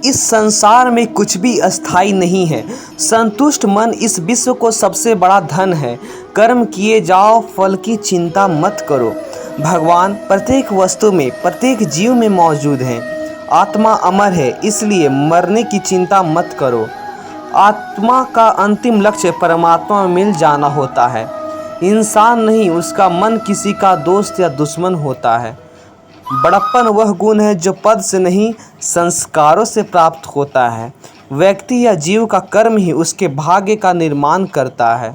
इस संसार में कुछ भी अस्थाई नहीं है। संतुष्ट मन इस विश्व को सबसे बड़ा धन है। कर्म किए जाओ, फल की चिंता मत करो। भगवान प्रत्येक वस्तु में, प्रत्येक जीव में मौजूद हैं। आत्मा अमर है, इसलिए मरने की चिंता मत करो। आत्मा का अंतिम लक्ष्य परमात्मा में मिल जाना होता है। इंसान नहीं, उसका मन किसी का दोस्त या दुश्मन होता है। बड़प्पन वह गुण है जो पद से नहीं, संस्कारों से प्राप्त होता है। व्यक्ति या जीव का कर्म ही उसके भाग्य का निर्माण करता है।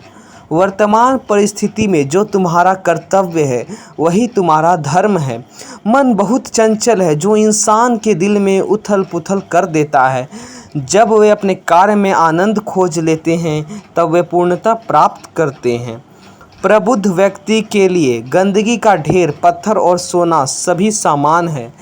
वर्तमान परिस्थिति में जो तुम्हारा कर्तव्य है वही तुम्हारा धर्म है। मन बहुत चंचल है जो इंसान के दिल में उथल पुथल कर देता है। जब वे अपने कार्य में आनंद खोज लेते हैं तब वे पूर्णता प्राप्त करते हैं। प्रबुद्ध व्यक्ति के लिए गंदगी का ढेर, पत्थर और सोना सभी सामान है।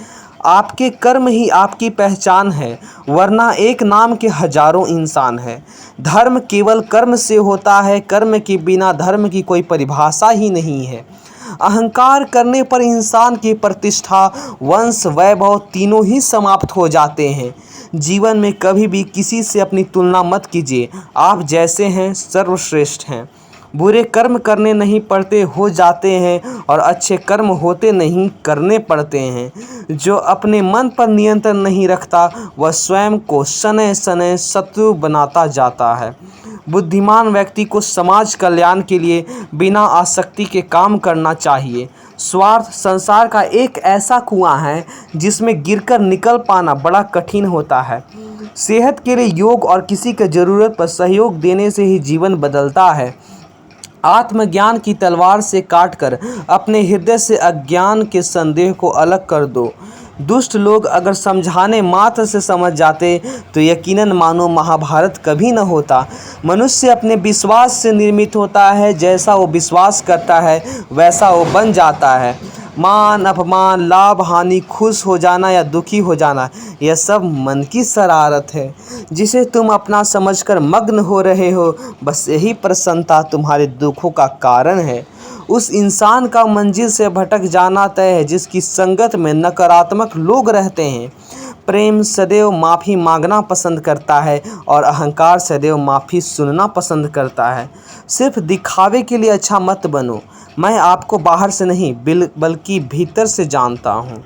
आपके कर्म ही आपकी पहचान है, वरना एक नाम के हजारों इंसान हैं। धर्म केवल कर्म से होता है, कर्म के बिना धर्म की कोई परिभाषा ही नहीं है। अहंकार करने पर इंसान की प्रतिष्ठा, वंश, वैभव तीनों ही समाप्त हो जाते हैं। जीवन में कभी भी किसी से अपनी तुलना मत कीजिए। आप जैसे हैं सर्वश्रेष्ठ हैं। बुरे कर्म करने नहीं पड़ते, हो जाते हैं, और अच्छे कर्म होते नहीं, करने पड़ते हैं। जो अपने मन पर नियंत्रण नहीं रखता वह स्वयं को शनै शनै शत्रु बनाता जाता है। बुद्धिमान व्यक्ति को समाज कल्याण के लिए बिना आसक्ति के काम करना चाहिए। स्वार्थ संसार का एक ऐसा कुआं है जिसमें गिरकर निकल पाना बड़ा कठिन होता है। सेहत के लिए योग और किसी की ज़रूरत पर सहयोग देने से ही जीवन बदलता है। आत्मज्ञान की तलवार से काटकर अपने हृदय से अज्ञान के संदेह को अलग कर दो। दुष्ट लोग अगर समझाने मात्र से समझ जाते तो यकीनन मानो महाभारत कभी न होता। मनुष्य अपने विश्वास से निर्मित होता है, जैसा वो विश्वास करता है वैसा वो बन जाता है। मान अपमान, लाभ हानि, खुश हो जाना या दुखी हो जाना, यह सब मन की शरारत है जिसे तुम अपना समझकर मग्न हो रहे हो। बस यही प्रसन्नता तुम्हारे दुखों का कारण है। उस इंसान का मंजिल से भटक जाना तय है जिसकी संगत में नकारात्मक लोग रहते हैं। प्रेम सदैव माफ़ी मांगना पसंद करता है और अहंकार सदैव माफ़ी सुनना पसंद करता है। सिर्फ दिखावे के लिए अच्छा मत बनो। मैं आपको बाहर से नहीं बल्कि भीतर से जानता हूँ।